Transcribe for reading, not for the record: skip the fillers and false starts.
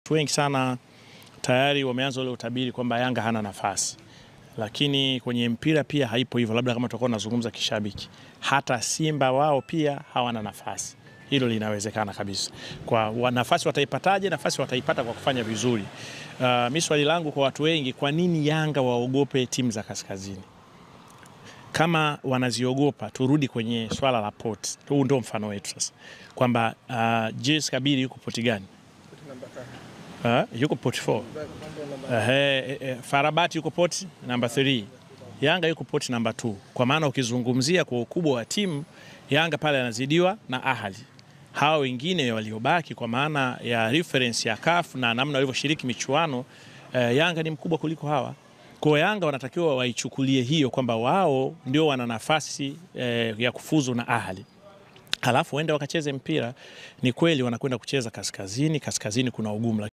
Watu wengi sana tayari wameanza ule utabiri kwamba Yanga hana nafasi, lakini kwenye mpira pia haipo hivyo. Labda kama tutakuwa tunazungumza kishabiki, hata Simba wao pia hawana nafasi. Hilo linawezekana kabisa. Kwa nafasi wataipataje? Nafasi wataipata kwa kufanya vizuri. Mimi swali langu kwa watu wengi, kwa nini Yanga waogope timu za kaskazini? Kama wanaziogopa, turudi kwenye swala la port. Huu ndio mfano wetu sasa, kwamba JS Kabili yuko poti gani? Yuko port 4. Farabati yuko port number 3. Yanga yuko port number 2. Kwa maana ukizungumzia kwa ukubwa wa timu, Yanga pale anazidiwa na Ahali. Hao wengine waliobaki kwa maana ya reference ya CAF na namna walivyoshiriki michuano, Yanga ni mkubwa kuliko hawa. Kwa Yanga wanatakiwa waichukulie hiyo kwamba wao ndio wana nafasi ya kufuzu na Ahali. Halafu waende wakacheze mpira. Ni kweli wanakwenda kucheza kaskazini, kaskazini kuna ugumu.